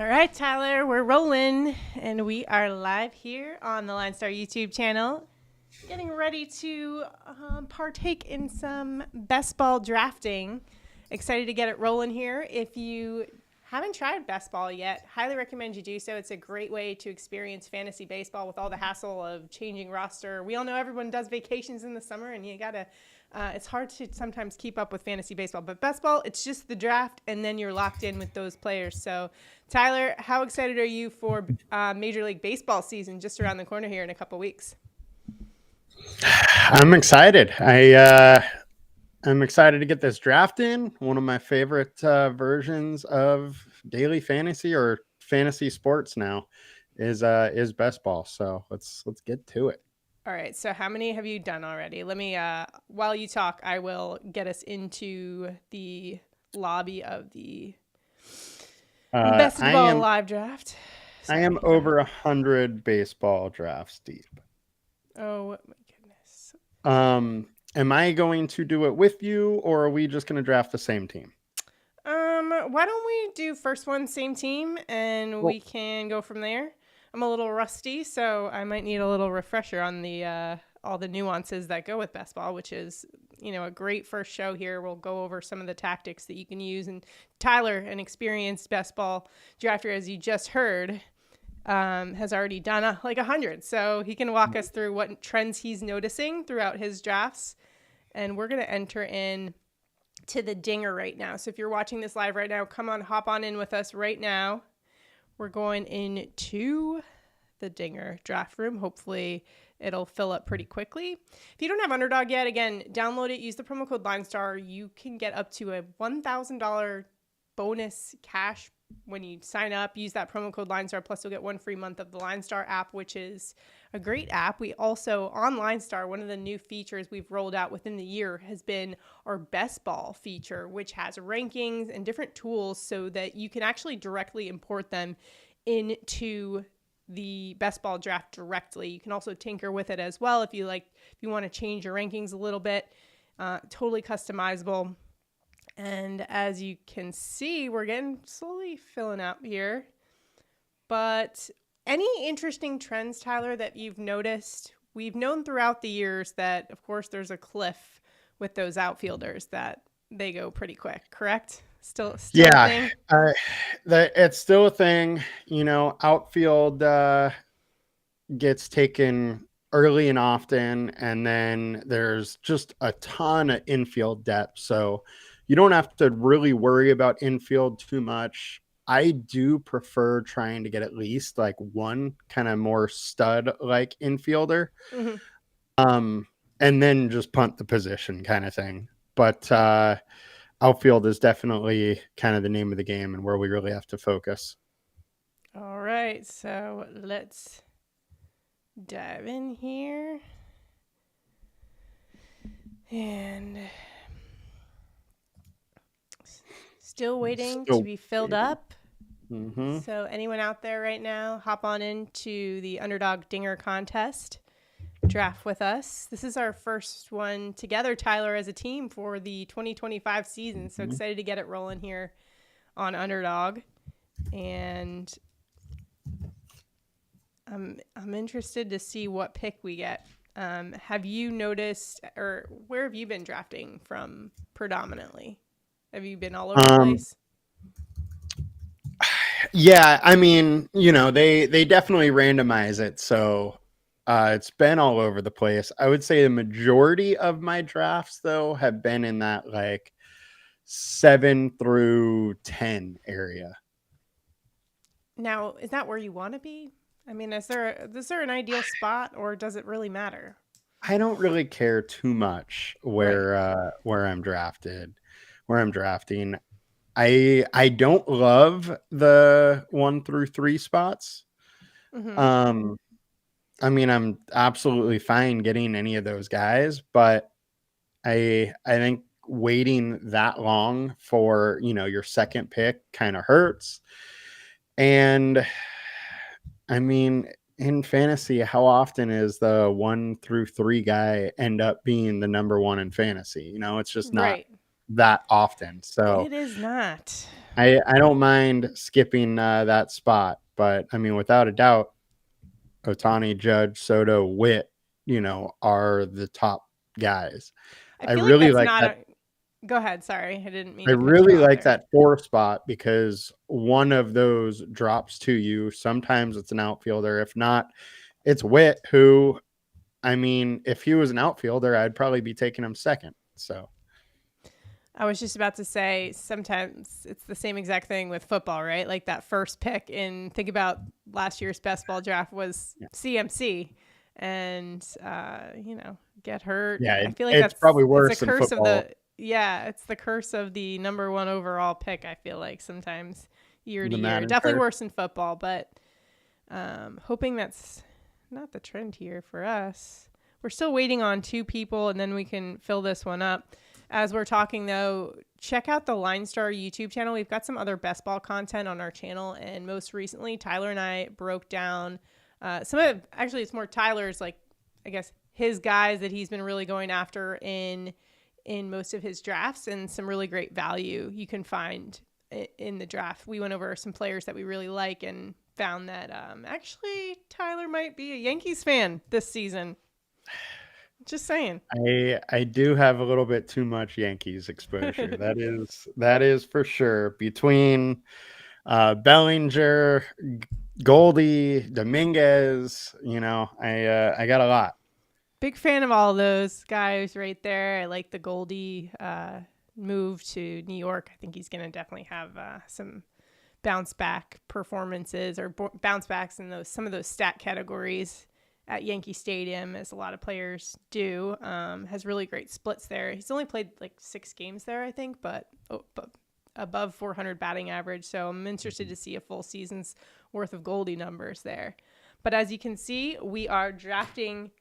right, Tyler, we're rolling, and we are live here on the LineStar YouTube channel, getting ready to partake in some best ball drafting. Excited to get it rolling here. If you haven't tried best ball yet, highly recommend you do so. It's a great way to experience fantasy baseball with all the hassle of changing roster. We all know everyone does vacations in the summer, and you gotta it's hard to sometimes keep up with fantasy baseball, but best ball, it's just the draft, and then you're locked in with those players. So, Tyler, how excited are you for Major League Baseball season just around the corner here in a couple weeks? I'm excited. I'm excited to get this draft in. One of my favorite versions of daily fantasy or fantasy sports now is best ball. So let's get to it. All right, so how many have you done already? Let me, while you talk, I will get us into the lobby of the best I ball am live draft. I Sorry. am over 100 baseball drafts deep. Oh my goodness. Am I going to do it with you, or are we just going to draft the same team? Why don't we do first one, same team, and Well, we can go from there? I'm a little rusty, so I might need a little refresher on the all the nuances that go with best ball, which is, a great first show here. We'll go over some of the tactics that you can use. And Tyler, an experienced best ball drafter, as you just heard, has already done like 100. So he can walk us through what trends he's noticing throughout his drafts. And we're going to enter in to the dinger right now. So if you're watching this live right now, come on, hop on in with us right now. We're going into the dinger draft room. Hopefully it'll fill up pretty quickly. If you don't have Underdog yet, again, download it. Use the promo code LineStar. You can get up to a $1,000 bonus cash when you sign up. Use that promo code LineStar. Plus, you'll get one free month of the LineStar app, which is a great app. We also, on LineStar, one of the new features we've rolled out within the year has been our Best Ball feature, which has rankings and different tools so that you can actually directly import them into the best ball draft directly. You can also tinker with it as well if you want to change your rankings a little bit. Totally customizable. And as you can see, we're getting slowly filling out here. But any interesting trends, Tyler, that you've noticed? We've known throughout the years that, of course, there's a cliff with those outfielders that they go pretty quick, correct? Still a yeah, thing? it's still a thing. Outfield gets taken early and often, and then there's just a ton of infield depth. So you don't have to really worry about infield too much. I do prefer trying to get at least like one kind of more stud like infielder, Mm-hmm. and then just punt the position kind of thing. But outfield is definitely kind of the name of the game and where we really have to focus. All right, so let's dive in here. And still waiting to So, be filled up. mm-hmm. So anyone out there right now, hop on into the Underdog Dinger contest. Draft with us. This is our first one together, Tyler, as a team for the 2025 season. So excited to get it rolling here on Underdog. And I'm interested to see what pick we get. Have you noticed, or where have you been drafting from predominantly? Have you been all over the place? Yeah, I mean, they definitely randomize it, so it's been all over the place. I would say the majority of my drafts though have been in that like 7 through 10 area. Now, is that where you want to be? I mean, is there an ideal spot, or does it really matter? I don't really care too much Right. where I'm drafted, where I'm drafting. I don't love the 1 through 3 spots. Mm-hmm. Um I mean, I'm absolutely fine getting any of those guys, but I think waiting that long for, your second pick kind of hurts. And I mean, in fantasy, how often is the 1 through 3 guy end up being the number one in fantasy? It's just not Right. that often. So It is not. I don't mind skipping that spot, but I mean, without a doubt, Otani, Judge, Soto, Witt, are the top guys. I I feel like really that's like not that. a. Go ahead. Sorry, I didn't mean I to cut you really off like there. that 4 spot because one of those drops to you. Sometimes it's an outfielder. If not, it's Witt, who, I mean, if he was an outfielder, I'd probably be taking him second. So, I was just about to say sometimes it's the same exact thing with football, right? Like that first pick in think about last year's best ball draft was yeah, CMC and get hurt. yeah I feel like it's probably it's a worse in curse of football it's the curse of the number one overall pick, I feel like sometimes year to the year. Madden Definitely curse. worse in football, but hoping that's not the trend here for us. We're still waiting on 2 people and then we can fill this one up. As we're talking, though, check out the LineStar YouTube channel. We've got some other best ball content on our channel. And most recently, Tyler and I broke down actually, it's more Tyler's, like, I guess, his guys that he's been really going after in most of his drafts and some really great value you can find in the draft. We went over some players that we really like and found that actually Tyler might be a Yankees fan this season. Just saying. I do have a little bit too much Yankees exposure. That is for sure. Between Bellinger, Goldie, Dominguez, I got a lot. Big fan of all those guys right there. I like the Goldie move to New York. I think he's going to definitely have some bounce back performances or bounce backs in some of those stat categories at Yankee Stadium, as a lot of players do. Has really great splits there. He's only played like 6 games there, I think, but above 400 batting average. So I'm interested to see a full season's worth of Goldie numbers there. But as you can see, we are drafting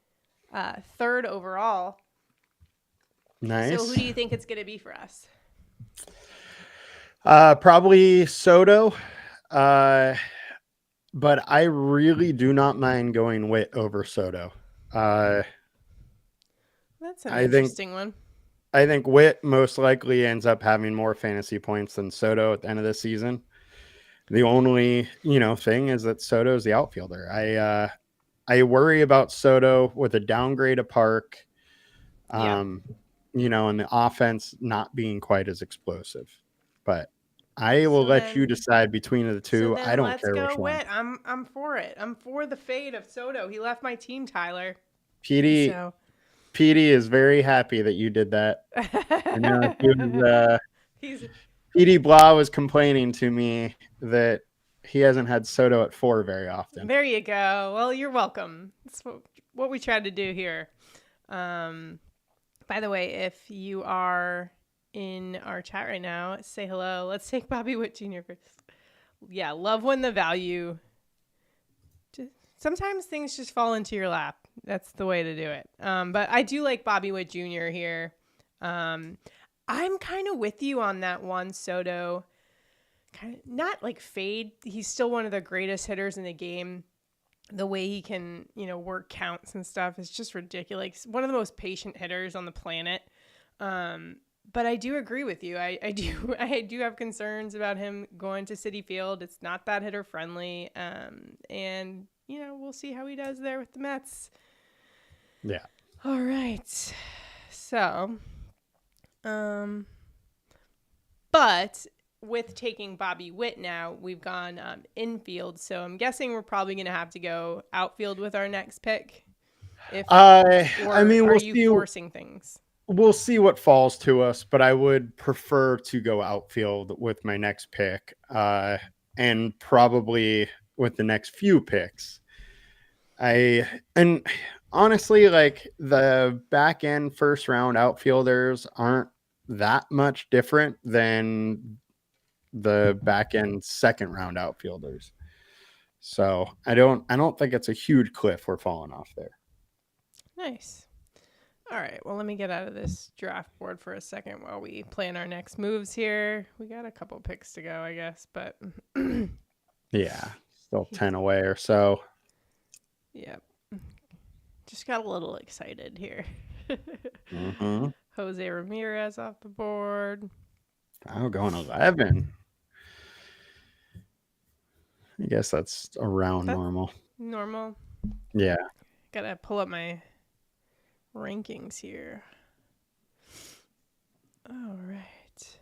3rd overall. Nice. So who do you think it's going to be for us? Probably Soto. But I really do not mind going Witt over Soto. That's an I think interesting one. I think Witt most likely ends up having more fantasy points than Soto at the end of the season. The only, thing is that Soto's the outfielder. I worry about Soto with a downgrade of Park, Yeah. and the offense not being quite as explosive. But I will So let you then decide between the So two. I then don't let's care go which one. Witt. I'm for it. I'm for the fade of Soto. He left my team, Tyler. PD So PD is very happy that you did that. I know he's PD Blah was complaining to me that he hasn't had Soto at 4 very often. there you go. Well, you're welcome. That's what we tried to do here. By the way, if you are in our chat right now, say hello. Let's take Bobby Witt Jr. first. Yeah, love when the value. Sometimes things just fall into your lap. That's the way to do it. But I do like Bobby Witt Jr. here. I'm kind of with you on that one, Soto. Kind of not like fade. He's still one of the greatest hitters in the game. The way he can, work counts and stuff is just ridiculous. One of the most patient hitters on the planet. But I do agree with you. I do have concerns about him going to Citi Field. It's not that hitter friendly. And we'll see how he does there with the Mets. Yeah. All right. So, but with taking Bobby Witt now, we've gone infield. So I'm guessing we're probably going to have to go outfield with our next pick. I mean, are you forcing things? We'll see what falls to us, but I would prefer to go outfield with my next pick, and probably with the next few picks. And honestly, like the back end first round outfielders aren't that much different than the back end second round outfielders. So I don't think it's a huge cliff we're falling off there. Nice. All right. Well, let me get out of this draft board for a second while we plan our next moves here. We got a couple picks to go, I guess, but yeah, still 10 away or so. Yep. Just got a little excited here. Mm-hmm. Jose Ramirez off the board. Oh, going 11. I guess that's around That's normal. normal. Yeah. Gotta pull up my rankings here. All right.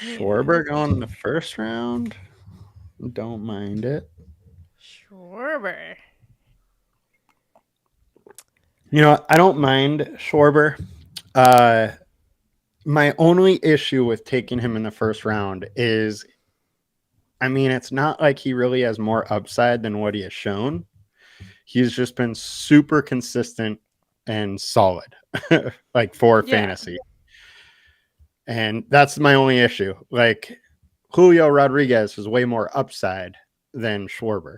Schwarber And going in the first round. Don't mind it. Schwarber. I don't mind Schwarber. Uh, my only issue with taking him in the first round is, I mean, it's not like he really has more upside than what he has shown. He's just been super consistent and solid, like for Yeah. fantasy. And that's my only issue. Like Julio Rodriguez has way more upside than Schwarber,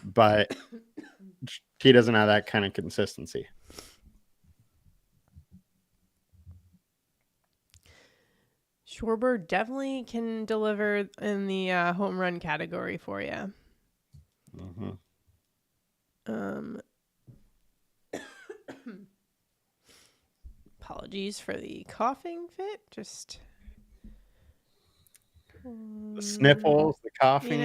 but he doesn't have that kind of consistency. Schwarber definitely can deliver in the home run category for you. Mm-hmm. Um, apologies for the coughing fit. Just The sniffles, the coughing.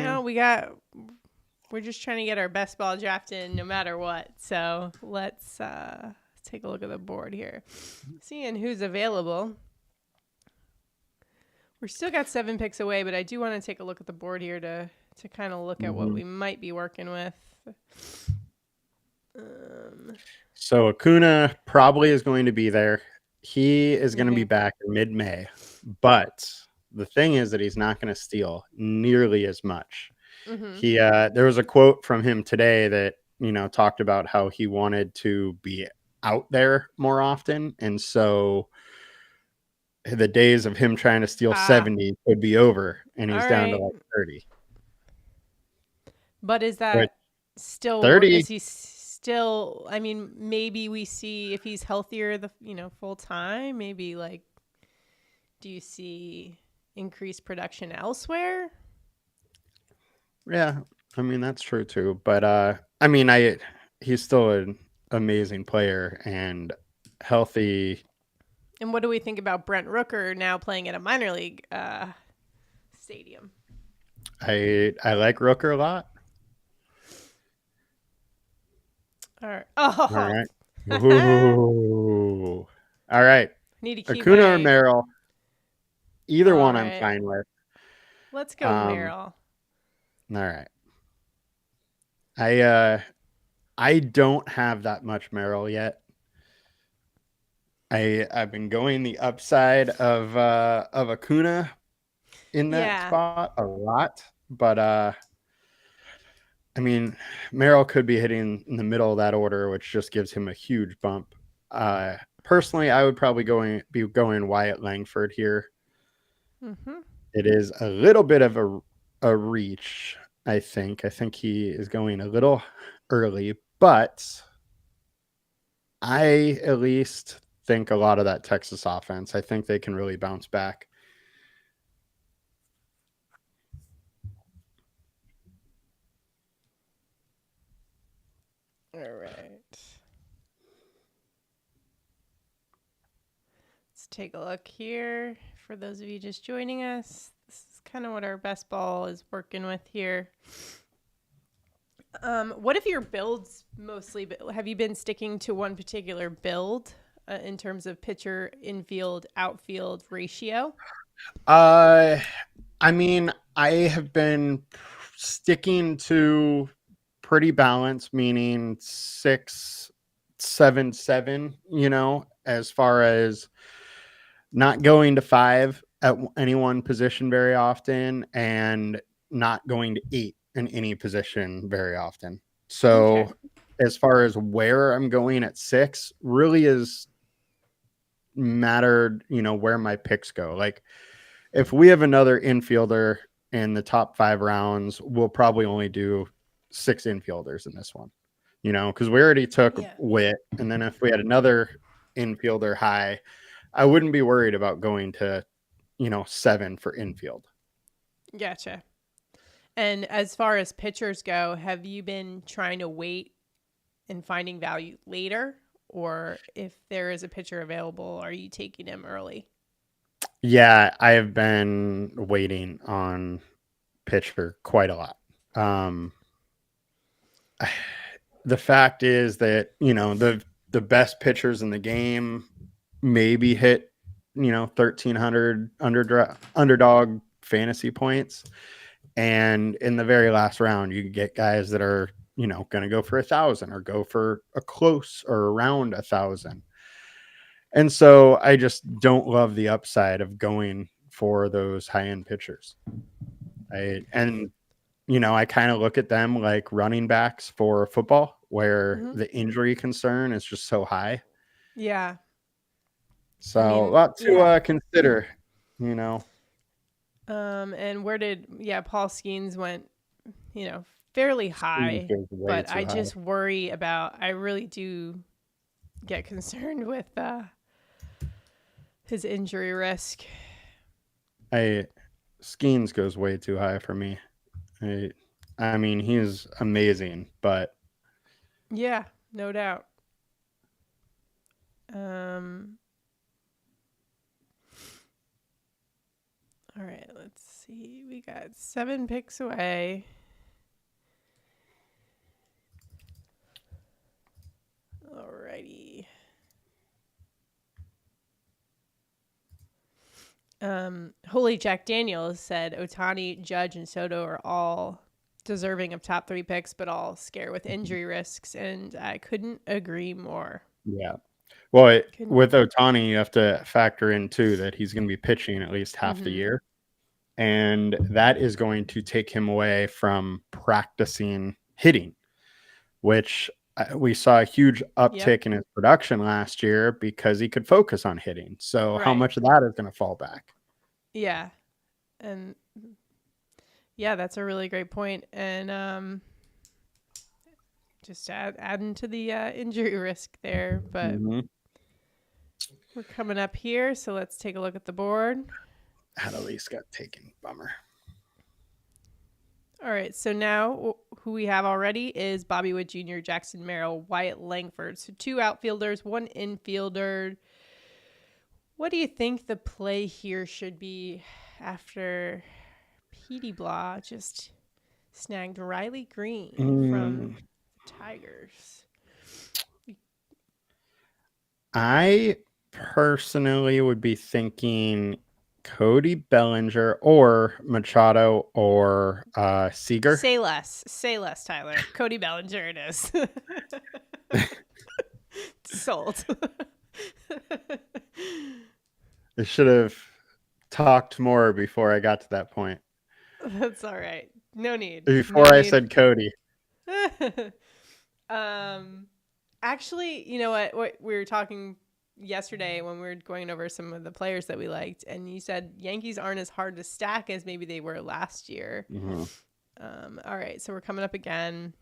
we're just trying to get our best ball draft in no matter what. So let's take a look at the board here. Seeing who's available. We're still got 7 picks away, but I do want to take a look at the board here to kind of look at what we might be working with. So Acuna probably is going to be there. He is going to be back in mid-May, but the thing is that he's not going to steal nearly as much. He there was a quote from him today that talked about how he wanted to be out there more often, and so the days of him trying to steal 70 could be over, and he's All down to right. like 30. But is But that still 30, is he still, I mean, maybe we see if he's healthier full time, maybe like do you see increased production elsewhere? yeah, I mean that's true too. But he's still an amazing player and healthy. And what do we think about Brent Rooker now playing at a minor league stadium? I like Rooker a lot. All right. All right. Ooh. All right. Need to keep Acuna or my. Merrill, either All one I'm right. fine with. Let's go, Um, Merrill. all right. I don't have that much Merrill yet. I've been going the upside of Acuna in that Yeah. spot a lot, but I mean, Merrill could be hitting in the middle of that order, which just gives him a huge bump. Personally, I would probably be going Wyatt Langford here. Mm-hmm. It is a little bit of a reach, I think. I think he is going a little early, but I at least think a lot of that Texas offense, I think they can really bounce back. All right. Let's take a look here. For those of you just joining us, this is kind of what our best ball is working with here. What if your builds mostly, have you been sticking to one particular build in terms of pitcher, infield, outfield ratio? I mean, I have been sticking to pretty balanced, meaning 6, 7, 7, as far as not going to 5 at any one position very often and not going to 8 in any position very often. Okay. So as far as where I'm going at 6 really is mattered, where my picks go. Like if we have another infielder in the top 5 rounds, we'll probably only do 6 infielders in this one, because we already took Witt. And then if we had another infielder high, I wouldn't be worried about going to, 7 for infield. Gotcha. And as far as pitchers go, have you been trying to wait and finding value later? Or if there is a pitcher available, are you taking him early? Yeah, I have been waiting on pitcher quite a lot. The fact is that, the best pitchers in the game maybe hit, 1,300 underdog fantasy points. And in the very last round, you get guys that are, going to go for 1,000 or go for a close or around 1,000. And so I just don't love the upside of going for those high end pitchers. I kind of look at them like running backs for football, where the injury concern is just so high. Yeah. So I a mean, lot yeah. to consider, you know. And where did Paul Skeens went, fairly Squeeze high, goes way but too I high. just worry about. I really do get concerned with his injury risk. Skeens goes way too high for me. I mean, he's amazing, but Yeah, no doubt. Um. All right, let's see. We got 7 picks away. Alrighty. Holy Jack Daniels said Ohtani, Judge, and Soto are all deserving of top 3 picks, but all scare with injury risks, and I couldn't agree more. yeah. Well, Couldn't. with Ohtani, you have to factor in too that he's going to be pitching at least half the Mm-hmm. year, and that is going to take him away from practicing hitting, which we saw a huge Yep. uptick in his production last year because he could focus on hitting. So how Right. much of that is going to fall back? Yeah. And yeah, that's a really great point. And just adding to the injury risk there. But Mm-hmm. we're coming up here, so let's take a look at the board. Had at least got taken. Bummer. All right, so now who we have already is Bobby Witt Jr., Jackson Merrill, Wyatt Langford. So 2 outfielders, 1 infielder. What do you think the play here should be after Petey Blah just snagged Riley Green from the Tigers? I personally would be thinking Cody Bellinger or Machado or Seager. Say less, Tyler. Cody Bellinger it is. Sold. I should have talked more before I got to that point. That's all right. No need. Before I said Cody. Actually, you know what we were talking yesterday when we were going over some of the players that we liked, and you said Yankees aren't as hard to stack as maybe they were last year. Mm-hmm. All right, so we're coming up again.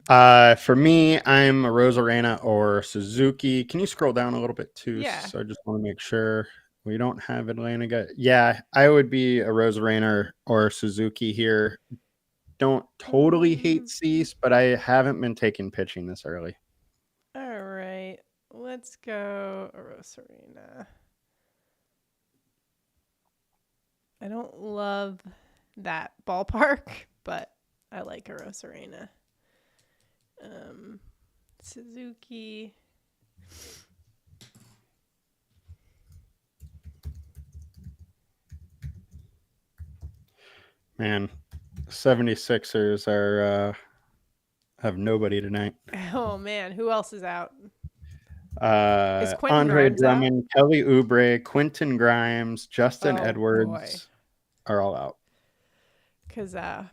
For me, I'm a Rosarena or Suzuki. Can you scroll down a little bit too? Yeah. So I just want to make sure we don't have Atlanta guy. Yeah, I would be a Rosarena or Suzuki here. Don't totally hate Cease, but I haven't been taking pitching this early. All right, let's go Rosarena. I don't love that ballpark, but I like Rosarena. Suzuki. Man, 76ers are have nobody tonight. Oh man, who else is out? Is Quentin Andre Grimes Drummond, Kelly Oubre, Quentin Grimes, Justin Edwards are all out. Because I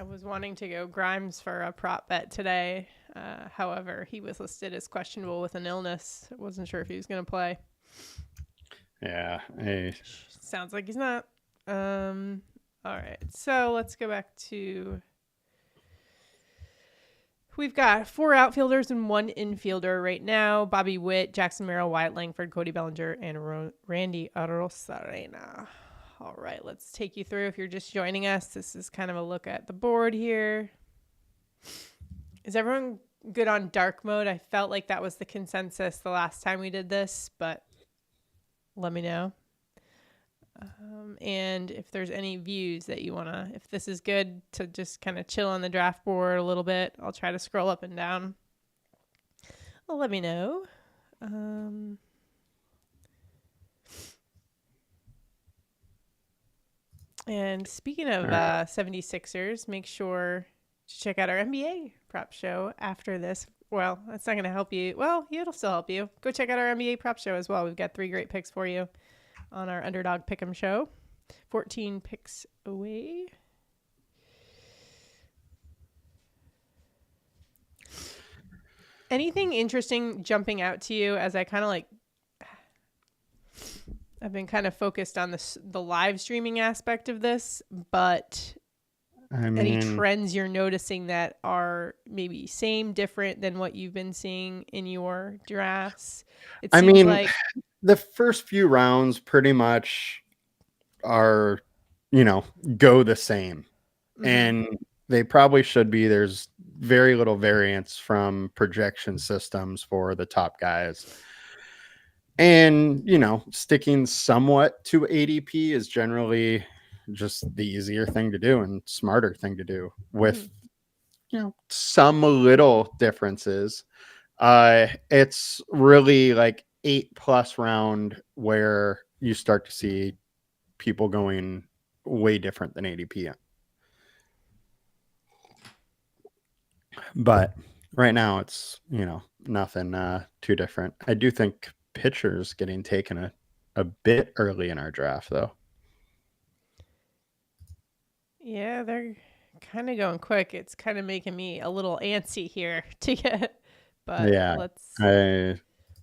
was wanting to go Grimes for a prop bet today. However, he was listed as questionable with an illness. I wasn't sure if he was going to play. Yeah. Sounds like he's not. All right. So let's go back to... We've got 4 outfielders and 1 infielder right now. Bobby Witt, Jackson Merrill, Wyatt Langford, Cody Bellinger, and Randy Rosarena. All right, let's take you through. If you're just joining us, this is kind of a look at the board here. Is everyone good on dark mode? I felt like that was the consensus the last time we did this, but let me know. And if there's any views that you want to, if this is good to just kind of chill on the draft board a little bit, I'll try to scroll up and down. Well, let me know. And speaking of 76ers, make sure to check out our NBA prop show after this. Well, that's not going to help you. Well, it'll still help you. Go check out our NBA prop show as well. We've got 3 great picks for you on our Underdog Pick'em show. 14 picks away. Anything interesting jumping out to you as I kind of I've been kind of focused on the live streaming aspect of this, but any trends you're noticing that are maybe same, different than what you've been seeing in your drafts? It seems like the first few rounds pretty much are, go the same. Mm-hmm. And they probably should be. There's very little variance from projection systems for the top guys. And, sticking somewhat to ADP is generally just the easier thing to do and smarter thing to do with, some little differences. It's really like 8+ round where you start to see people going way different than ADP. But right now it's, nothing too different. I do think pitchers getting taken a bit early in our draft, though. Yeah, they're kind of going quick. It's kind of making me a little antsy here to get. But yeah, let's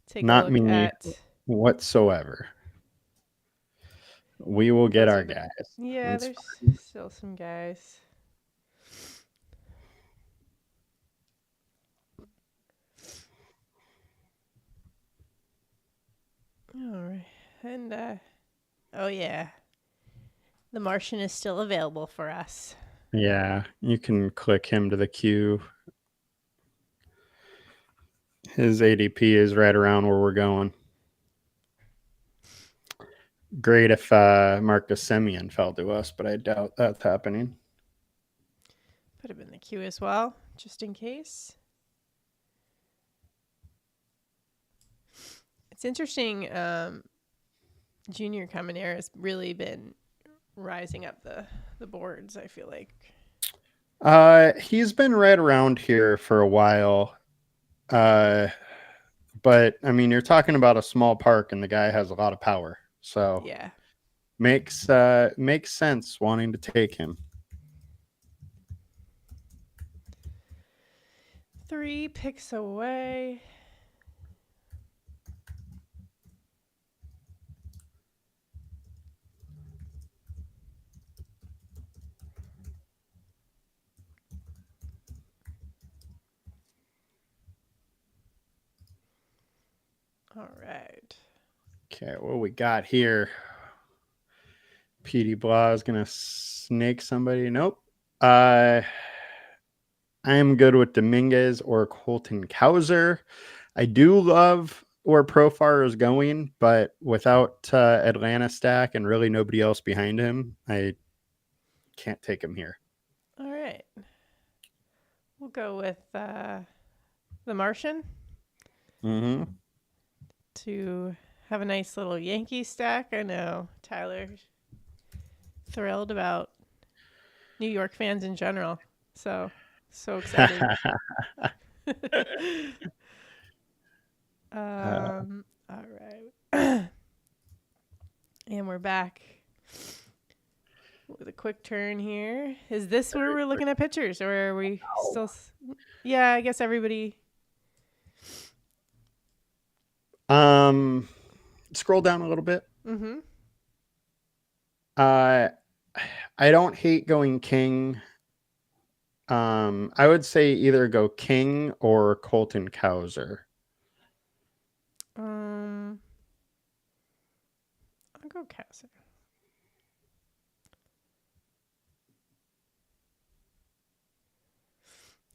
take not a look me at whatsoever. We will get our guys. Yeah, there's still some guys. All right. And, oh, yeah. The Martian is still available for us. Yeah, you can click him to the queue. His ADP is right around where we're going. Great if Marcus Semien fell to us, but I doubt that's happening. Put him in the queue as well, just in case. It's interesting. Junior Caminera has really been rising up the boards, I feel like. He's been right around here for a while. But I mean, you're talking about a small park and the guy has a lot of power. So yeah, makes sense wanting to take him. 3 picks away. All right. Okay, what we got here? PD Blah is gonna snake somebody. Nope. I am good with Dominguez or Colton Cowser. I do love where Profar is going, but without Atlanta stack and really nobody else behind him, I can't take him here. All right. We'll go with the Martian. Mm-hmm. To have a nice little Yankee stack. I know Tyler's thrilled about New York fans in general. So excited. All right. And we're back with a quick turn here. Is this where we're looking at pitchers, or are we still? Yeah, I guess everybody. Scroll down a little bit. Mm-hmm. I don't hate going King. I would say either go King or Colton Cowser. I'll go Cowser.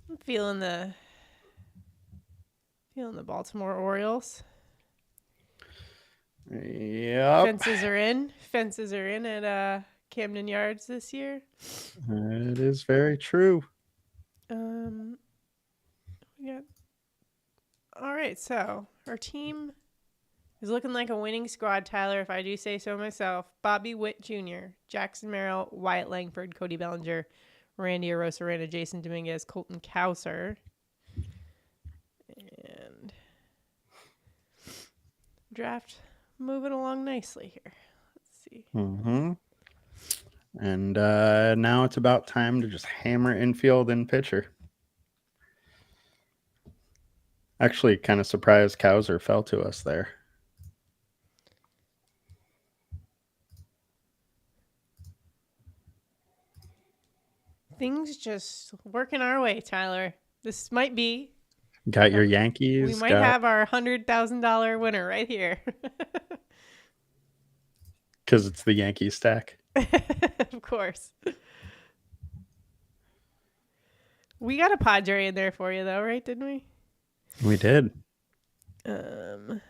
I'm feeling the Baltimore Orioles. Yep. Fences are in. Fences are in at Camden Yards this year. It is very true. Yeah. All right, so our team is looking like a winning squad, Tyler, if I do say so myself. Bobby Witt Jr., Jackson Merrill, Wyatt Langford, Cody Bellinger, Randy Arosarena, Jason Dominguez, Colton Cowser. And draft moving along nicely here. Let's see. Mm-hmm. And now it's about time to just hammer infield and pitcher. Actually, kind of surprised Cowser fell to us there. Things just working our way, Tyler. This might be. Got your Yankees. We might have our $100,000 winner right here. Because it's the Yankee stack. Of course. We got a Padre in there for you, though, right? Didn't we? We did. Right.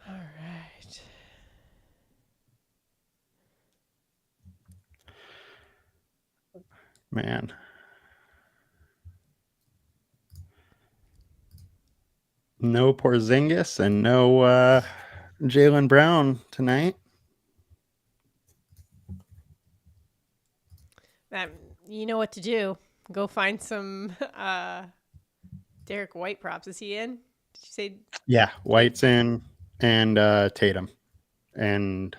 All right. Man. No Porzingis and no Jaylen Brown tonight. You know what to do. Go find some Derek White props. Is he in? Did you say? Yeah, White's in and Tatum. And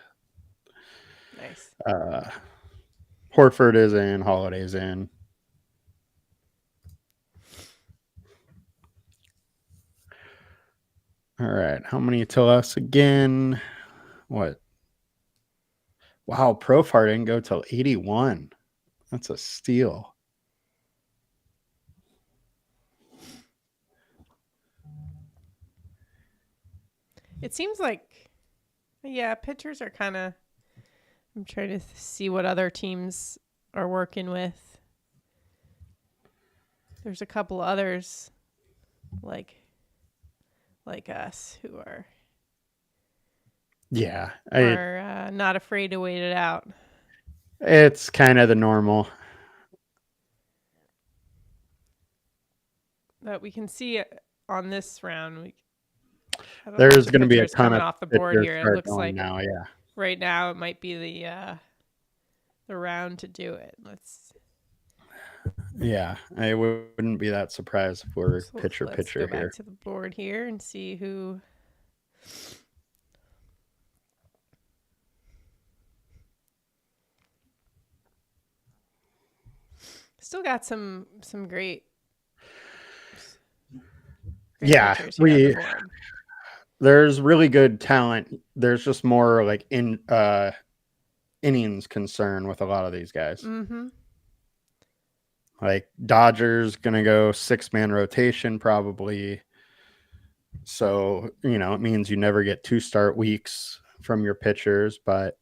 Nice. Horford is in, Holiday's in. All right, how many to us again? What? Wow, Profar didn't go till 81. That's a steal. It seems like, yeah, pitchers are kind of. I'm trying to see what other teams are working with. There's a couple others like us who are not afraid to wait it out. It's kind of the normal. But we can see on this round. There's going to be a ton coming of off the board here. It looks like now, yeah. Right now it might be the round to do it. Yeah, I wouldn't be that surprised if we're pitcher Let's go here. back to the board here and see who. Still got some great. Yeah, there's really good talent. There's just more like innings concern with a lot of these guys. Mm-hmm. Like Dodgers gonna go 6-man rotation probably. So, it means you never get 2 start weeks from your pitchers, but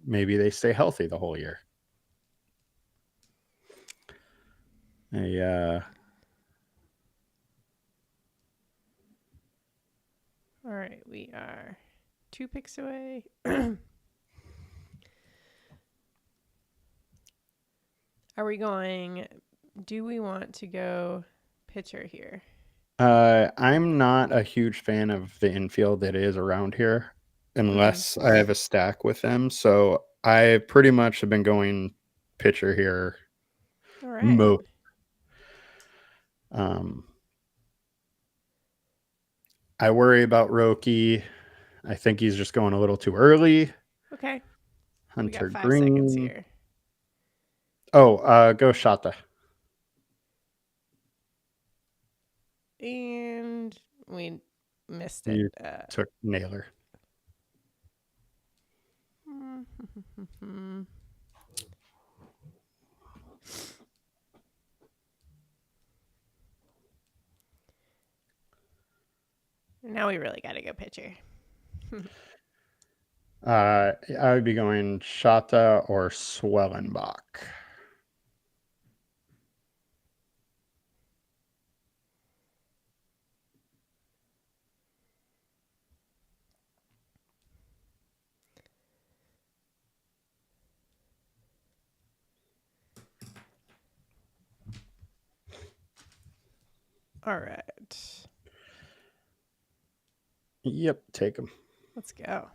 maybe they stay healthy the whole year. All right, we are 2 picks away. Are we going? Do we want to go pitcher here? I'm not a huge fan of the infield that is around here unless I have a stack with them. So I pretty much have been going pitcher here. All right. I worry about Roki. I think he's just going a little too early. Okay. Hunter we got 5 Green. seconds here. Oh, go Shota. And we missed it. You took Naylor. Now we really got to go pitcher. I would be going Shata or Swellenbach. All right. Yep, take them. Let's go.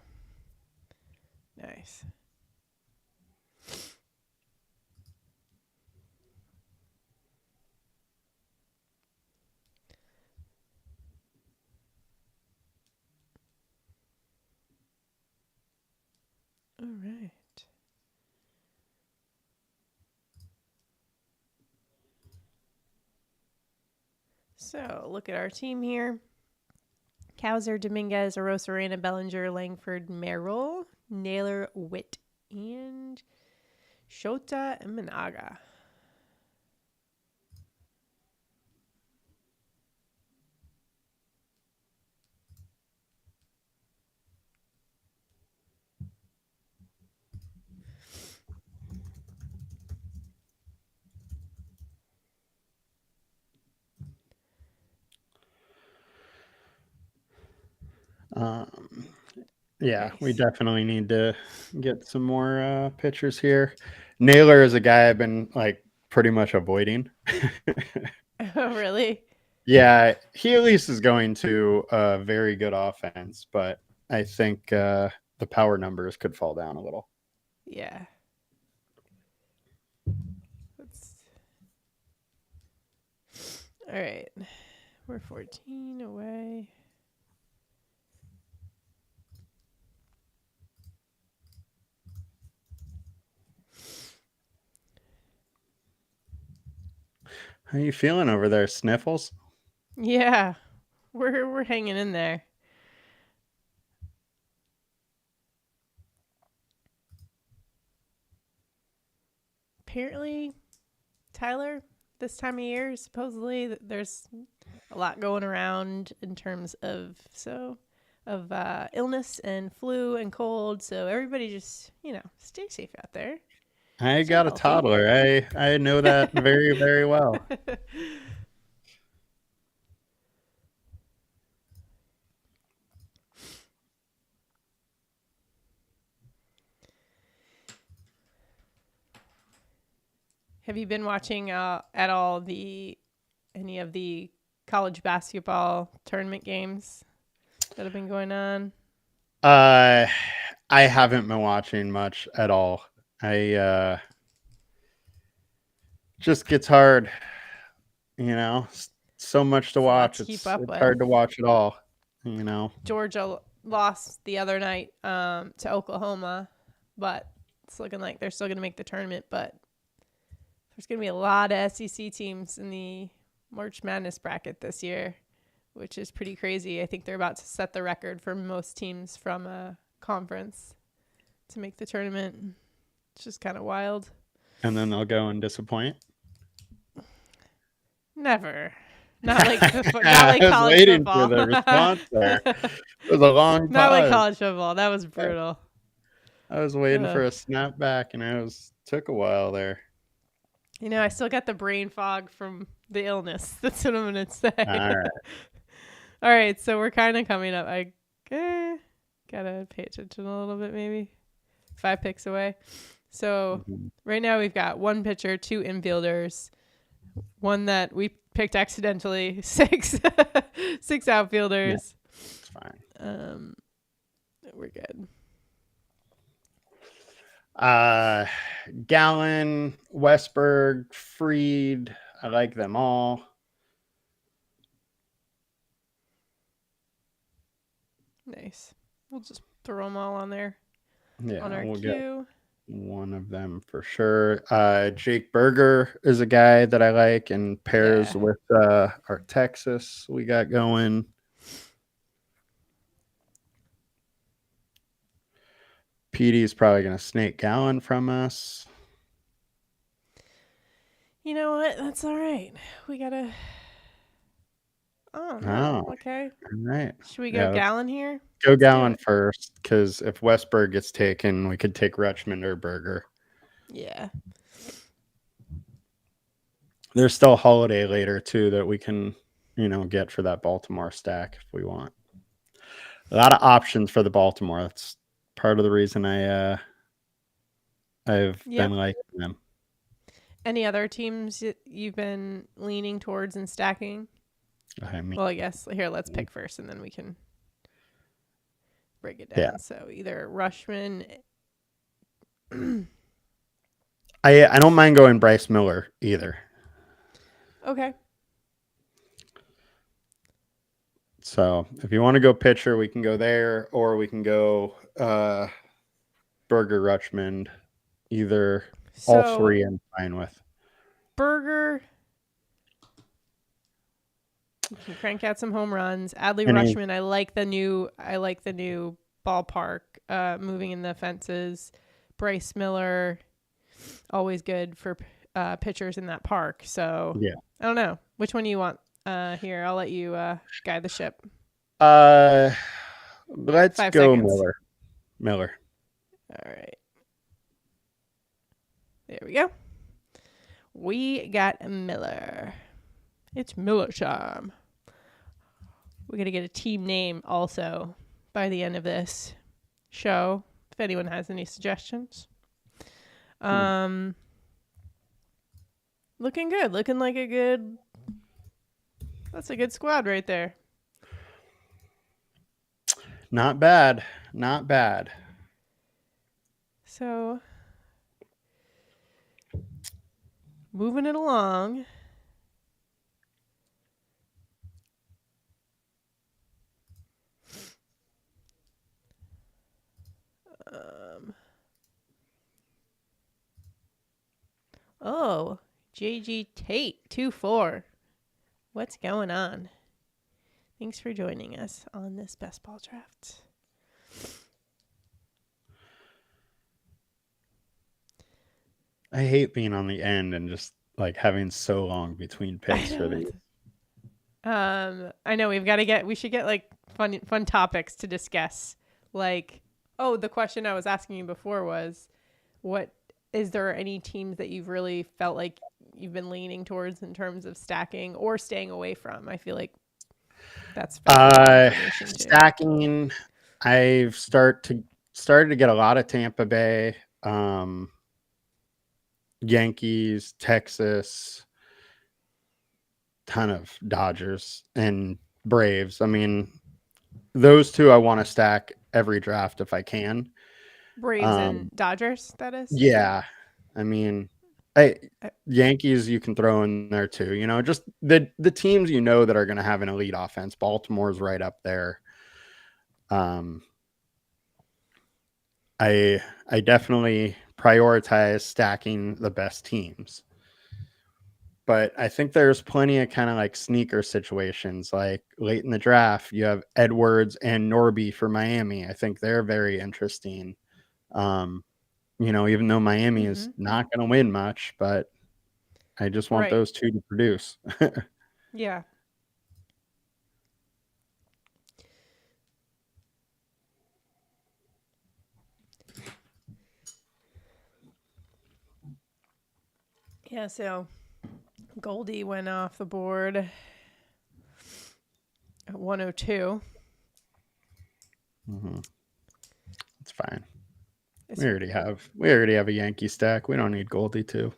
Nice. All right. So look at our team here. Cowser, Dominguez, Arosarena, Bellinger, Langford, Merrill, Naylor, Witt, and Shota and Managa. Yeah, we Nice. definitely need to get some more pitchers here. Naylor is a guy I've been like pretty much avoiding. Oh, really? Yeah, he at least is going to a very good offense, but I think the power numbers could fall down a little. Yeah. Let's... All right. We're 14 away. How you feeling over there, Sniffles? Yeah. We're hanging in there. Apparently, Tyler, this time of year, supposedly there's a lot going around in terms of illness and flu and cold. So everybody just, stay safe out there. I Stay got a healthy. toddler. I know that very, very well. Have you been watching at all any of the college basketball tournament games that have been going on? Uh, I haven't been watching much at all. I just gets hard, so much to It's a lot watch. to keep It's up it's with. hard to watch it all. Georgia lost the other night to Oklahoma, but it's looking like they're still going to make the tournament. But there's going to be a lot of SEC teams in the March Madness bracket this year, which is pretty crazy. I think they're about to set the record for most teams from a conference to make the tournament. It's just kind of wild. And then they'll go and disappoint. Never. Not like not I like was college waiting for football. the response there. It was a long Not like pause. college football. That was brutal. I was waiting Ugh. for a snap back, and took a while there. I still got the brain fog from the illness. That's what I'm gonna say. All right. All right, so we're kind of coming up. I gotta pay attention a little bit, maybe 5 picks away. So Mhm. right now we've got one pitcher, 2 infielders, one that we picked accidentally, 6 6 Yeah, outfielders. it's fine. We're good. Uh, Gallon, Westberg, Freed. I like them all. Nice. We'll just throw them all on there on Yeah, our we'll get queue. one of them for sure. Jake Berger is a guy that I like and pairs Yeah. with our Texas we got going. Petey's probably going to snake Gallon from us. You know what? That's all right. We gotta Oh, Oh, no. Okay. all right. Should we go Yeah, let's Gallon here? go Let's do Gallon it. first, because if Westberg gets taken, we could take Rutschman or Berger. Yeah. There's still Holiday later too that we can, get for that Baltimore stack if we want. A lot of options for the Baltimore. That's part of the reason I've been Yep. liking them. Any other teams you've been leaning towards and stacking? I mean, Well, I guess here, let's pick first and then we can break it yeah. down. So either Rushman. I don't mind going Bryce Miller either. Okay. So if you want to go pitcher, we can go there, or we can go Berger, Rutschman. Either all So three I'm fine with. Berger, you can crank out some home runs. Adley And he, Rushman, I like the new ballpark, moving in the fences. Bryce Miller, always good for pitchers in that park. So yeah. I don't know which one you want. Here, I'll let you guide the ship. Let's 5 go seconds. Miller. All right. There we go. We got Miller. It's Miller time. We're going to get a team name also by the end of this show, if anyone has any suggestions. Looking good. Looking like that's a good squad right there. Not bad. Not bad. So, moving it along. Oh, JG Tate 2-4. What's going on? Thanks for joining us on this best ball draft. I hate being on the end and just like having so long between picks for these. I know we should get like fun topics to discuss. Like, oh, the question I was asking you before was, what is there any teams that you've really felt like you've been leaning towards in terms of stacking or staying away from? I feel like that's valuable information too. Stacking, I've started to get a lot of Tampa Bay, Yankees, Texas, ton of Dodgers and Braves. I mean, those two I want to stack every draft if I can. Braves and Dodgers, that is. Yeah. I mean, Yankees you can throw in there too. Just the teams that are going to have an elite offense. Baltimore's right up there. I definitely prioritize stacking the best teams. But I think there's plenty of kind of like sneaker situations. Like late in the draft, you have Edwards and Norby for Miami. I think they're very interesting. Even though Miami is not going to win much, but I just want those two to produce. Yeah. Yeah, so Goldie went off the board at 102. It's fine. We already have a Yankee stack. We don't need Goldie too.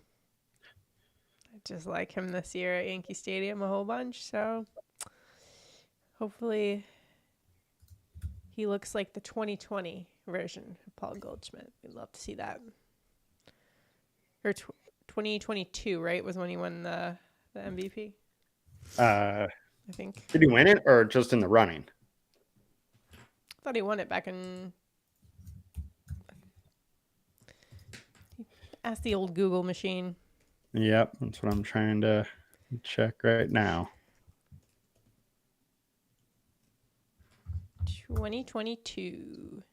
I just like him this year at Yankee Stadium a whole bunch, so hopefully he looks like the 2020 version of Paul Goldschmidt. We'd love to see that. Or 2022, right? Was when he won the MVP. I think. Did he win it or just in the running? I thought he won it back in. Ask the old Google machine. Yep, that's what I'm trying to check right now. 2022.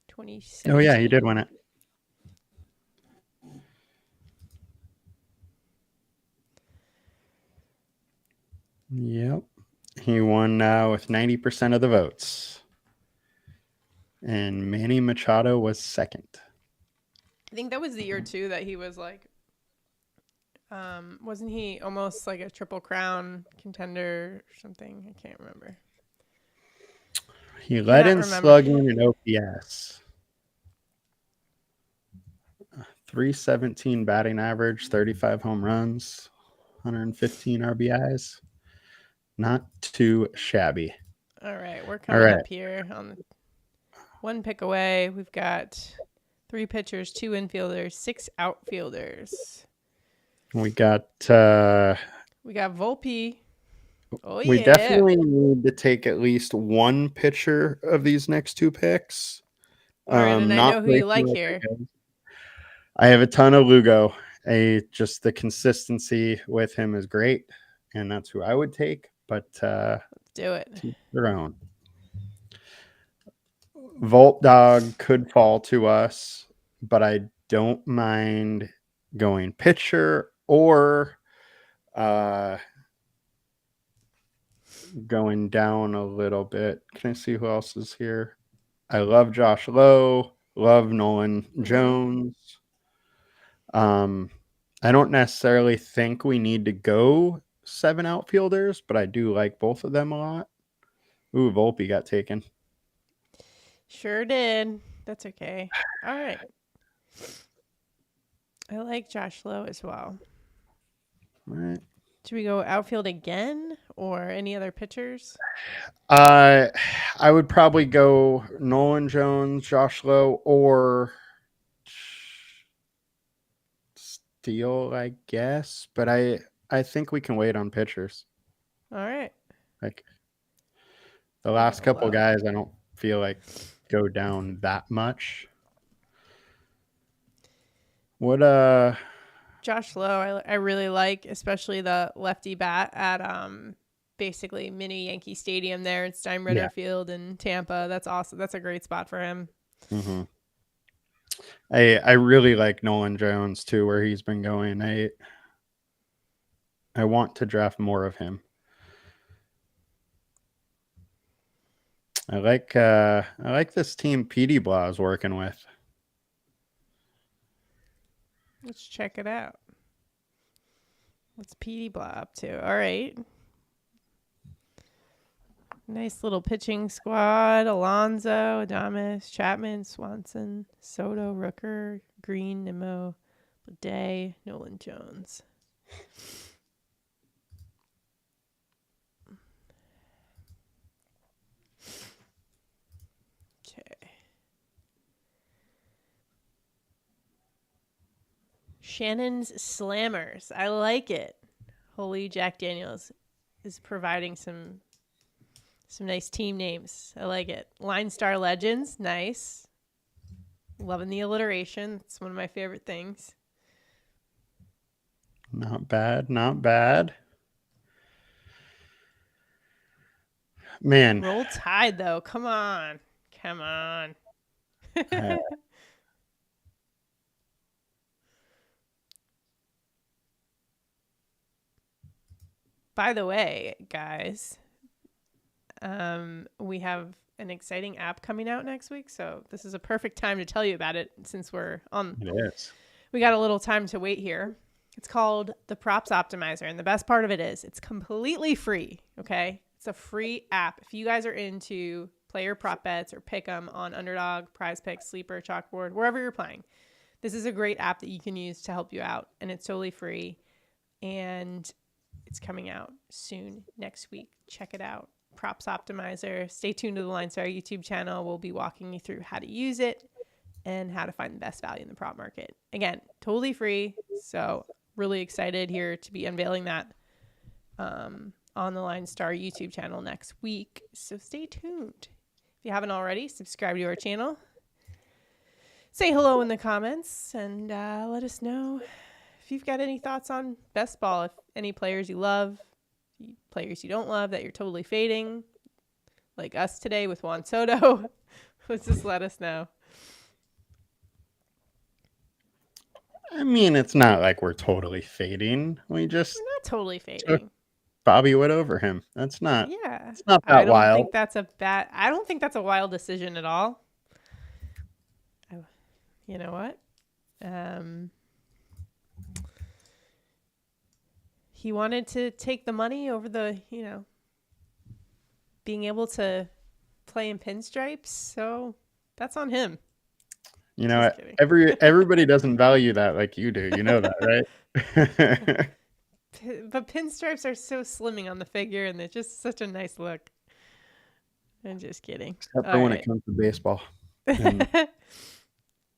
2017. Oh yeah, he did win it. Yep. He won with 90% of the votes. And Manny Machado was second. I think that was the year too that he was like, wasn't he almost like a triple crown contender or something? I can't remember. He led Cannot in remember. slugging and OPS. 317 batting average, 35 home runs, 115 RBIs. Not too shabby. All right, we're All coming right. up here on the one pick away. We've got 3 pitchers, 2 infielders, 6 outfielders. We got Volpe. Oh we yeah. definitely need to take at least one pitcher of these next 2 picks. All right, and I Not know who you breaking like like here. I have a ton of Lugo. Just the consistency with him is great, and that's who I would take. But Let's do it. to their own. Volt Dog could fall to us, but I don't mind going pitcher or going down a little bit. Can I see who else is here? I love Josh Lowe, love Nolan Jones. I don't necessarily think we need to go 7 outfielders, but I do like both of them a lot. Ooh, Volpe got taken. Sure did. That's okay. All right. I like Josh Lowe as well. All right. Should we go outfield again or any other pitchers? I would probably go Nolan Jones, Josh Lowe, or Steele, I guess. But I think we can wait on pitchers. All right. Like the last couple Lowe. guys, I don't feel like go down that much. What Josh Lowe, I really like, especially the lefty bat at basically mini Yankee Stadium there at Steinbrenner Field in Tampa. That's awesome. That's a great spot for him. Mm-hmm. I really like Nolan Jones too, where he's been going. I want to draft more of him. I like this team PD Blah is working with. Let's check it out. What's PD Blah up to? All right. Nice little pitching squad. Alonso, Adames, Chapman, Swanson, Soto, Rooker, Green, Nimmo, Day, Nolan Jones. Okay. Shannon's Slammers. I like it. Holy Jack Daniels is providing some nice team names. I like it. LineStar Legends. Nice. Loving the alliteration. It's one of my favorite things. Not bad. Not bad. Man. Roll Tide, though. Come on. Come on. By the way, guys, we have an exciting app coming out next week, so this is a perfect time to tell you about it since we're on. It is. We got a little time to wait here. It's called the Props Optimizer, and the best part of it is it's completely free, okay? It's a free app. If you guys are into player prop bets or pick 'em on Underdog, Prize Picks, Sleeper, Chalkboard, wherever you're playing, this is a great app that you can use to help you out, and it's totally free, and it's coming out soon next week. Check it out. Props Optimizer. Stay tuned to the LineStar YouTube channel. We'll be walking you through how to use it and how to find the best value in the prop market. Again, totally free. So really excited here to be unveiling that on the LineStar YouTube channel next week. So stay tuned. If you haven't already, subscribe to our channel. Say hello in the comments and let us know if you've got any thoughts on Best Ball, if any players you love, players you don't love that you're totally fading, like us today with Juan Soto. Let's just let us know. I mean, it's not like we're totally fading. We're not totally fading. Bobby Witt over him. Yeah. It's not that wild. I don't think that's a wild decision at all. You know what? Um, he wanted to take the money over being able to play in pinstripes. So that's on him. You know, Just kidding. everybody doesn't value that like you do. You know that, right? But pinstripes are so slimming on the figure, and they're just such a nice look. I'm just kidding. Except All for when it right. comes to baseball and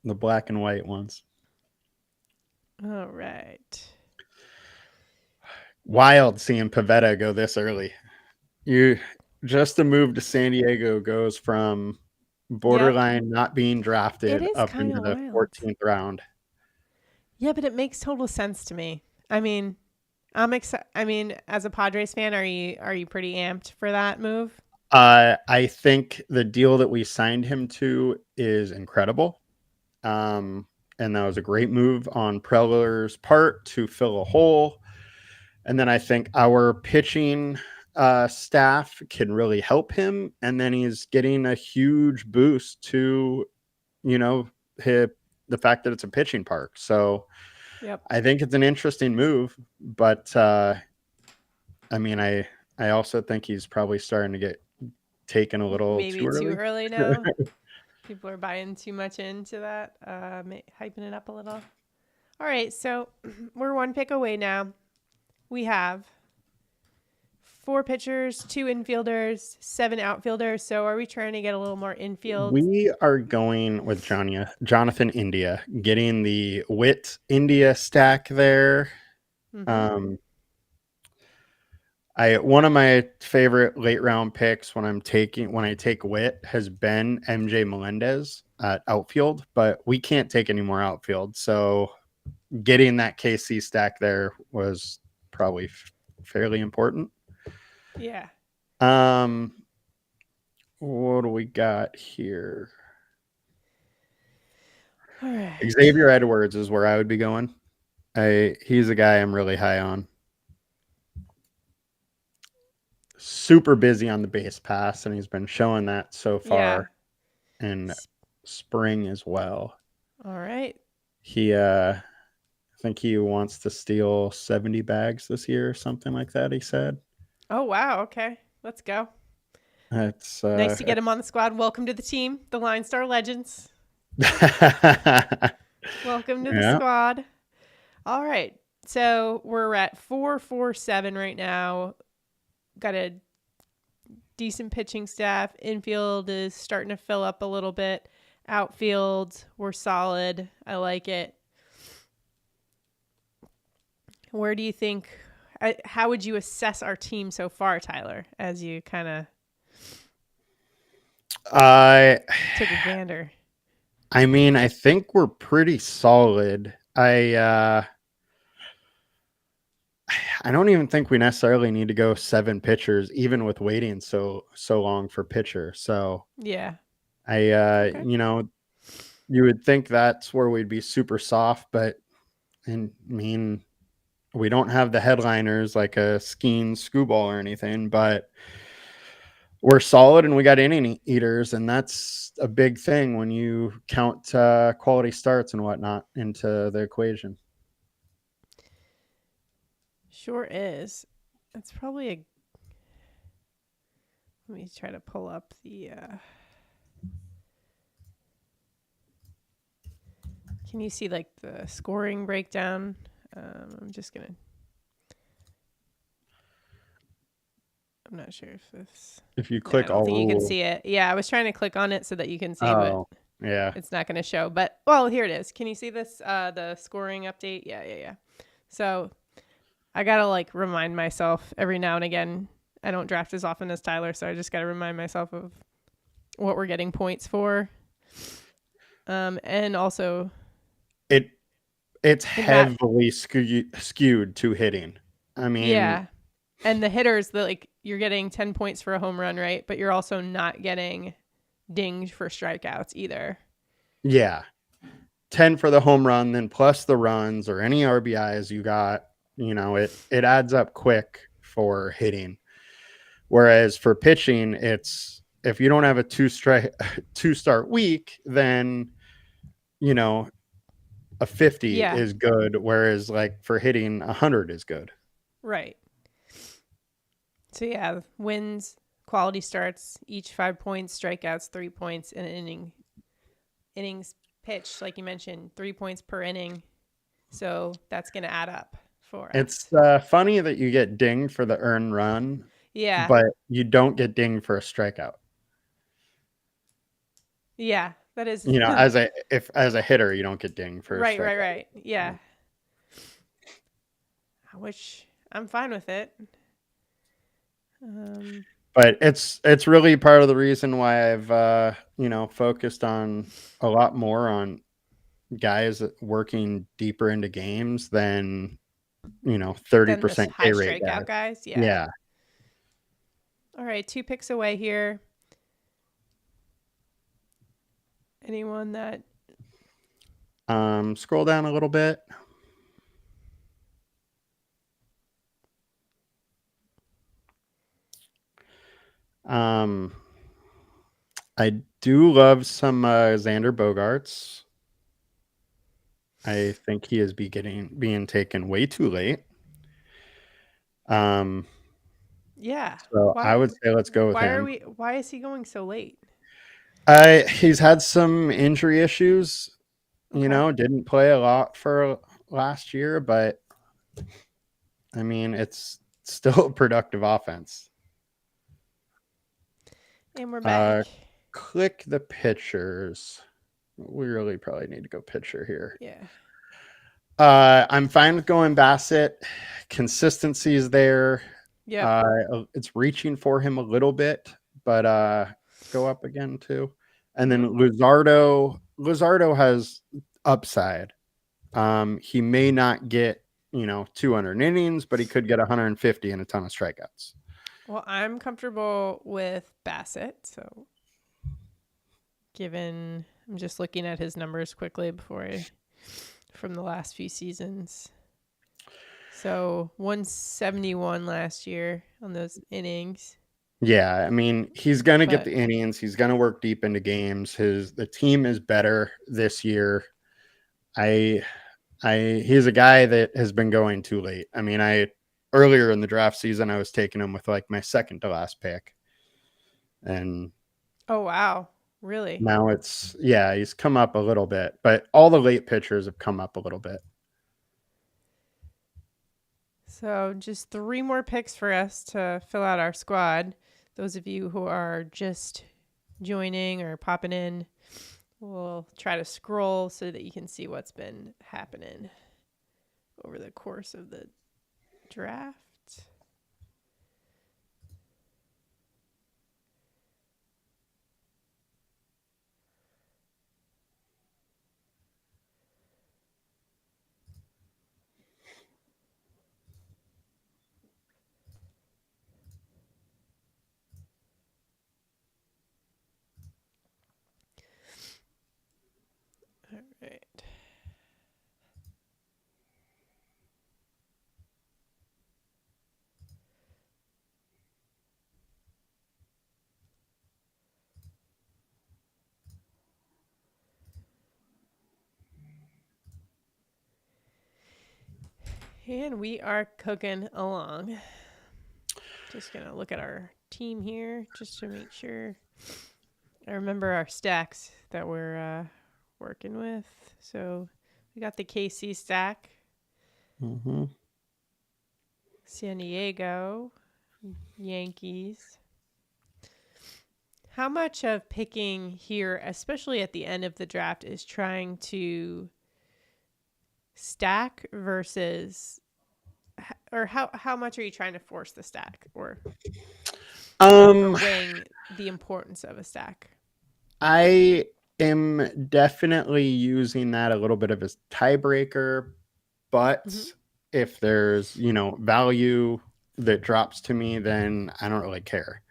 the black and white ones. All right. Wild seeing Pavetta go this early. You just the move to San Diego goes from Yep. borderline not being It drafted is up kind into of the wild. 14th round. Yeah, but it makes total sense to me. I mean, as a Padres fan, are you pretty amped for that move? I think the deal that we signed him to is incredible. Um, and that was a great move on Preller's part to fill a hole. And then I think our pitching staff can really help him. And then he's getting a huge boost to, you know, the fact that it's a pitching park. So Yep. I think it's an interesting move. But I mean, I also think he's probably starting to get taken a little too Maybe too early. early now. People are buying too much into that, hyping it up a little. All right, so we're one pick away now. We have 4 pitchers, 2 infielders, 7 outfielders. So are we trying to get a little more infield? We are going with Jonathan India, getting the Wit India stack there. Mm-hmm. Um, I one of my favorite late round picks when I take Wit has been MJ Melendez at outfield, but we can't take any more outfield. So getting that KC stack there was probably fairly important. Yeah. Um, what do we got here? All right. Xavier Edwards is where I would be going. He's a guy I'm really high on. Super busy on the base pass, and he's been showing that so Yeah. far in spring as well. All right. I think he wants to steal 70 bags this year or something like that, he said. Oh, wow. Okay. Let's go. It's Nice to get him on the squad. Welcome to the team, the LineStar Legends. Welcome to the yeah. squad. All right. So we're at 4-4-7 right now. Got a decent pitching staff. Infield is starting to fill up a little bit. Outfield, we're solid. I like it. Where do you think, how would you assess our team so far, Tyler, as you kind of I took a gander? I mean, I think we're pretty solid. I don't even think we necessarily need to go 7 pitchers, even with waiting so long for pitcher. So Yeah. Okay. you would think that's where we'd be super soft, but I mean, we don't have the headliners like a skiing Scooball or anything, but we're solid and we got inning eaters, and that's a big thing when you count quality starts and whatnot into the equation. Sure is. That's probably a. Let me try to pull up the. Can you see like the scoring breakdown? I'm just gonna. I'm not sure if this. If you No, I click don't all think you can rules, see it. Yeah, I was trying to click on it so that you can see, but oh yeah, it's not going to show. But well, here it is. Can you see this? The scoring update. Yeah. So I gotta like remind myself every now and again. I don't draft as often as Tyler, so I just gotta remind myself of what we're getting points for. And also it's in that, heavily skewed to hitting. I mean, yeah. And the hitters, you're getting 10 points for a home run, right? But you're also not getting dinged for strikeouts either. yeah, 10 for the home run, then plus the runs or any RBIs you got. It adds up quick for hitting. Whereas for pitching, it's if you don't have a two start week, then you know a 50 Yeah, is good. Whereas like for hitting, 100 is good. right. So yeah, wins, quality starts, each 5 points, strikeouts 3 points, and innings pitched, like you mentioned, 3 points per inning. So that's going to add up for It's us. funny that you get dinged for the earned run, Yeah, but you don't get dinged for a strikeout. yeah, that is You know, as a hitter, you don't get dinged for a right, right, strikeout. right. Yeah, which I'm fine with it. Um, But it's really part of the reason why I've focused on a lot more on guys working deeper into games than then the 30% high K rate strikeout guys. guys. Yeah. Yeah. All right, 2 picks away here. Anyone that Scroll down a little bit. Um, I do love some Xander Bogarts. I think he is being taken way too late. Um, yeah. so I Why would say let's go with him. why is he going so late? He's had some injury issues. Okay. Didn't play a lot for last year, but I mean, it's still a productive offense. And we're Uh, back. click the pitchers. We really probably need to go pitcher here. Yeah. I'm fine with going Bassett. Consistency is there. Yep. It's reaching for him a little bit, but go up again too. And Mm-hmm. then Luzardo has upside. He may not get 200 innings, but he could get 150 and a ton of strikeouts. Well, I'm comfortable with Bassett. So, given I'm just looking at his numbers quickly from the last few seasons. So 171 last year on those innings. Yeah, I mean, he's going to get But the innings. He's going to work deep into games. The team is better this year. I he's a guy that has been going too late. I mean, earlier in the draft season I was taking him with like my second to last pick. And oh wow, really? now he's come up a little bit, but all the late pitchers have come up a little bit. So just 3 more picks for us to fill out our squad. Those of you who are just joining or popping in, we'll try to scroll so that you can see what's been happening over the course of the draft. All right. And we are cooking along. Just going to look at our team here just to make sure I remember our stacks that we're working with. So we got the KC stack, Mm-hmm. San Diego, Yankees. How much of picking here, especially at the end of the draft, is trying to stack versus, or how much are you trying to force the stack, or weighing the importance of a stack? I am definitely using that a little bit of as tiebreaker, but Mm-hmm. if there's value that drops to me, then I don't really care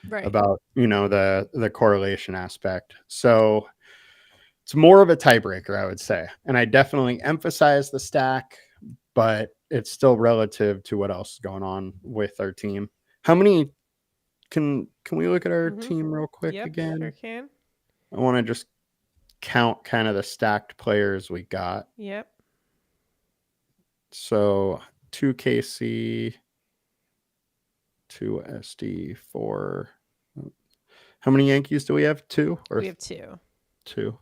Right. about the correlation aspect. So it's more of a tiebreaker, I would say, and I definitely emphasize the stack, but it's still relative to what else is going on with our team. How many can we look at our team real quick Yep, sure again? can. I want to just count kind of the stacked players we got. Yep. So 2 KC, 2 SD, 4. How many Yankees do we have? 2 or We have 2. 2?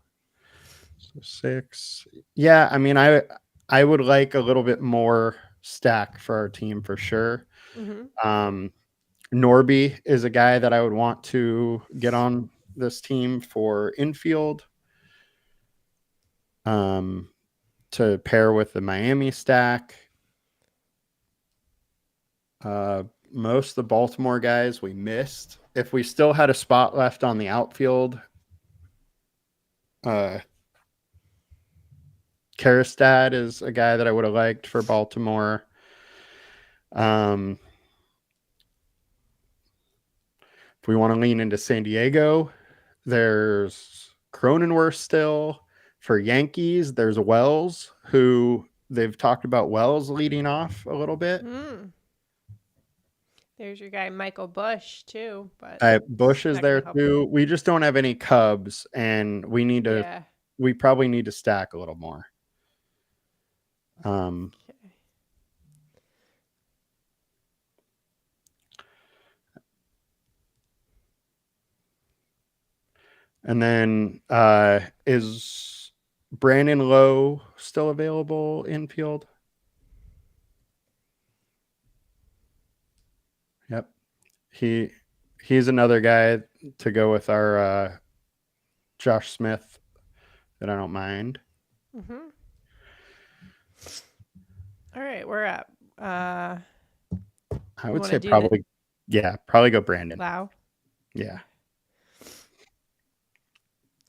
So 6. Yeah, I mean, I would like a little bit more stack for our team for sure. Norby is a guy that I would want to get on this team for infield, to pair with the Miami stack. Most of the Baltimore guys we missed. If we still had a spot left on the outfield, Karastad is a guy that I would have liked for Baltimore. If we want to lean into San Diego, there's Cronenworth still. For Yankees, there's Wells, who they've talked about Wells leading off a little bit. There's your guy Michael Bush too, but Bush is there too. We just don't have any Cubs, and we probably need to stack a little more. Okay. And then is Brandon Lowe still available infield? Yep. He's another guy to go with our Josh Smith that I don't mind. All right, we're up. I would say probably go Brandon. Wow. Yeah.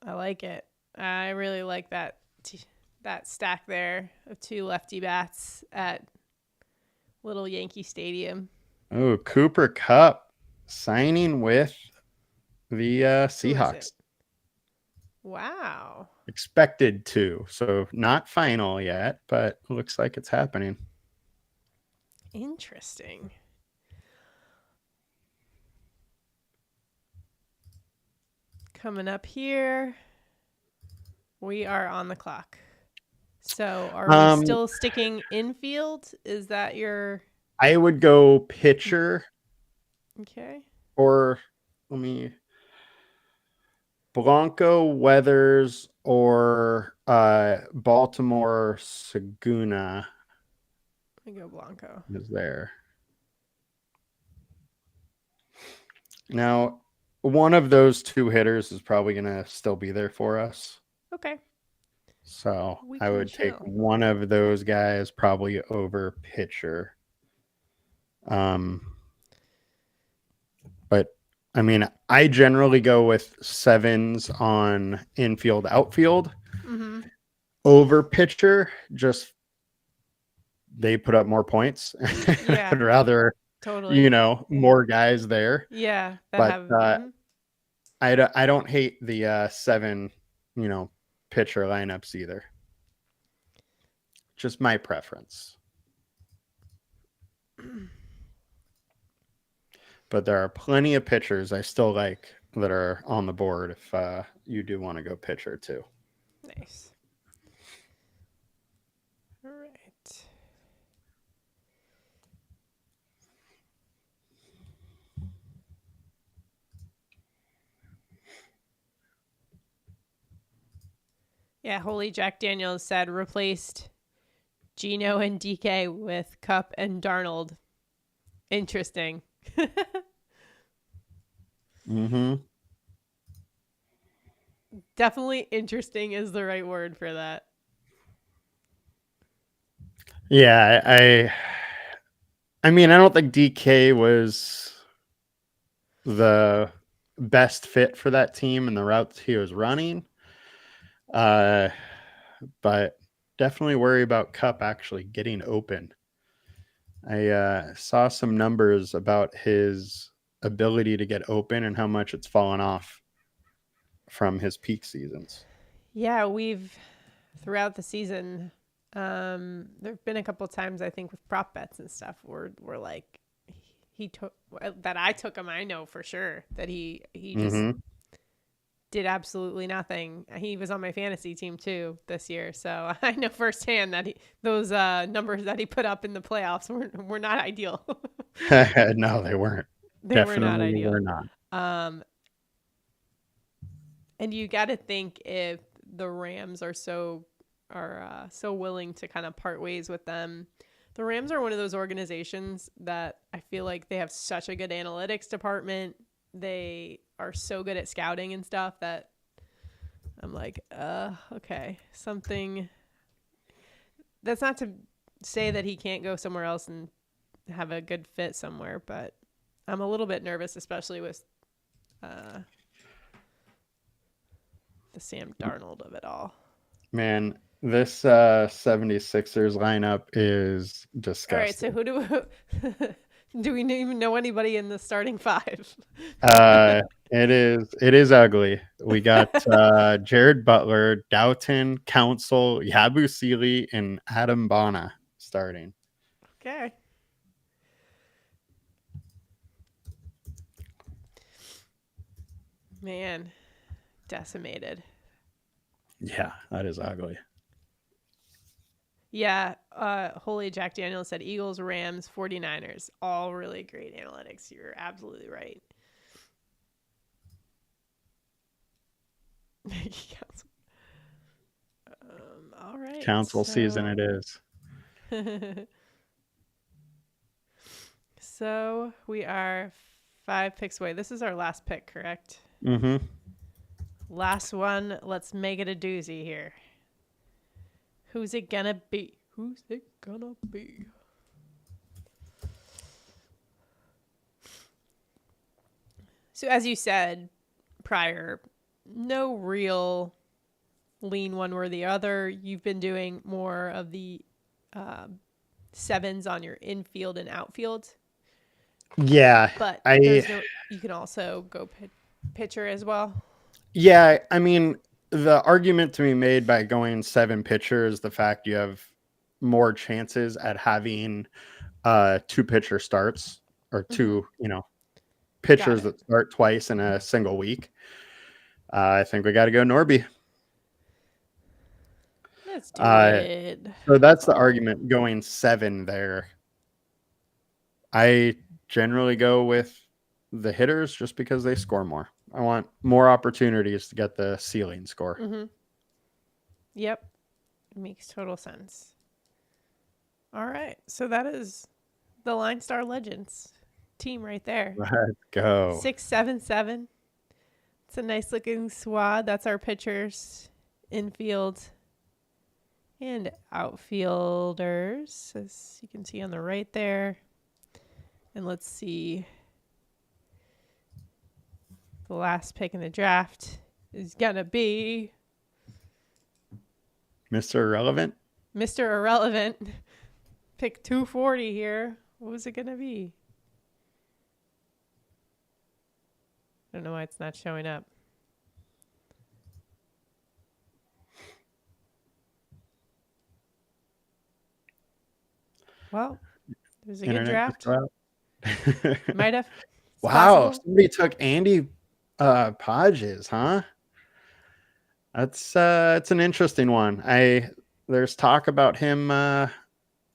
I like it. I really like that stack there of 2 lefty bats at Little Yankee Stadium. Oh, Cooper Kupp signing with the Seahawks. Wow. Expected to. So not final yet, but looks like it's happening. Interesting. Coming up here, we are on the clock. So are we still sticking infield? Is that your... I would go pitcher. Okay. Or Blanco, Weathers, or Baltimore Saguna. Let me go Blanco. Is there. Now, one of those 2 hitters is probably going to still be there for us. Okay. So I would take one of those guys probably over pitcher. But I mean, I generally go with 7s on infield, outfield over pitcher. Just they put up more points. Yeah. I'd rather, more guys there. Yeah. But I don't hate the 7, pitcher lineups either. Just my preference. But there are plenty of pitchers I still like that are on the board if you do want to go pitcher too. Nice. All right. Yeah, Holy Jack Daniels said replaced Gino and DK with Kupp and Darnold. Interesting. Definitely interesting is the right word for that. Yeah, I mean, I don't think DK was the best fit for that team and the routes he was running. But definitely worry about Kupp actually getting open. I saw some numbers about his ability to get open and how much it's fallen off from his peak seasons. Yeah, we've throughout the season There've been a couple times I think with prop bets and stuff where we're like he took that I took him. I know for sure that he just Mm-hmm. did absolutely nothing. He was on my fantasy team too this year, so I know firsthand that those numbers that he put up in the playoffs were not ideal. No, they weren't. They were not Definitely were ideal. not. Um, and you got to think if the Rams are so willing to kind of part ways with them. The Rams are one of those organizations that I feel like they have such a good analytics department. They are so good at scouting and stuff that I'm like, okay, something. That's not to say that he can't go somewhere else and have a good fit somewhere, but I'm a little bit nervous, especially with the Sam Darnold of it all. Man, this 76ers lineup is All right, so disgusting. who do we even know anybody in the starting five? It is ugly. We got Jared Butler, Doughton, Council, Yabu Sealy, and Adam Bana starting. Okay. Man, decimated. Yeah, that is ugly. Yeah, Holy Jack Daniels said Eagles, Rams, 49ers. All really great analytics. You're absolutely right. All right. Council season it is. So we are 5 picks away. This is our last pick, correct? Mm-hmm. Last one. Let's make it a doozy here. Who's it gonna be? Who's it gonna be? So as you said prior, no real lean one way or the other. You've been doing more of the sevens on your infield and outfield, Yeah, but I you can also go pitcher as well. yeah, I mean the argument to be made by going 7 pitchers is the fact you have more chances at having 2 pitcher starts or Mm-hmm. 2, Got pitchers it. that start twice in a single week. I think we got to go Norby. Let's do Uh, it. so that's the Oh, argument going 7 there. I generally go with the hitters just because they score more. I want more opportunities to get the ceiling score. mm-hmm. Yep. Makes total sense. All right. So that is the LineStar Legends team right there. Let's go. 677. It's a nice looking squad. That's our pitchers, infield, and outfielders, as you can see on the right there. And let's see. The last pick in the draft is going to be Mr. Irrelevant. Mr. Irrelevant. Pick 240 here. What was it going to be? I don't know why it's not showing up. Well, it was a good Internet just draft. go out. Might have. It's Wow, possible. somebody took Andy Podges, huh? It's an interesting one. There's talk about him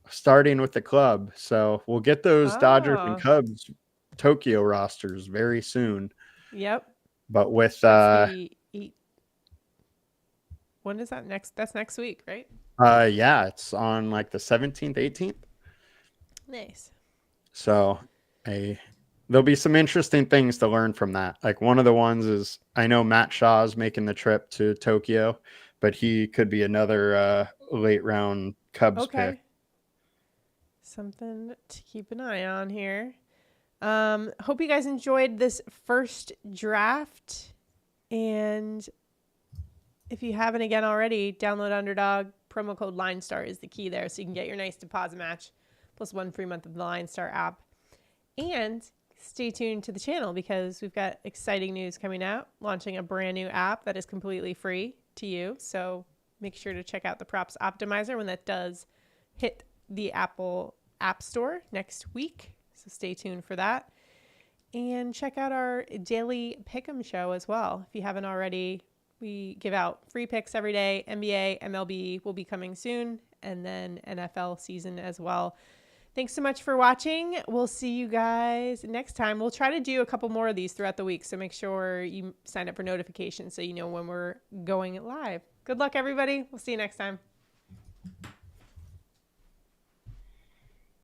starting with the club, so we'll get those Dodgers and Oh, Cubs Tokyo rosters very soon. yep. But with That's the eight. When is that next? That's next week, right? yeah, it's on like the 17th, 18th. Nice. So there'll be some interesting things to learn from that. Like one of the ones is I know Matt Shaw's making the trip to Tokyo, but he could be another late round Cubs pick. Okay. Something to keep an eye on here. Hope you guys enjoyed this first draft. And if you haven't again already, download Underdog. Promo code LineStar is the key there, so you can get your nice deposit match plus 1 free month of the LineStar app. And stay tuned to the channel because we've got exciting news coming out, launching a brand new app that is completely free to you. So make sure to check out the props optimizer when that does hit the Apple App Store next week. So stay tuned for that. And check out our daily pick'em show as well. If you haven't already, we give out free picks every day. NBA, MLB will be coming soon, and then NFL season as well. Thanks so much for watching. We'll see you guys next time. We'll try to do a couple more of these throughout the week, so make sure you sign up for notifications so you know when we're going live. Good luck, everybody. We'll see you next time.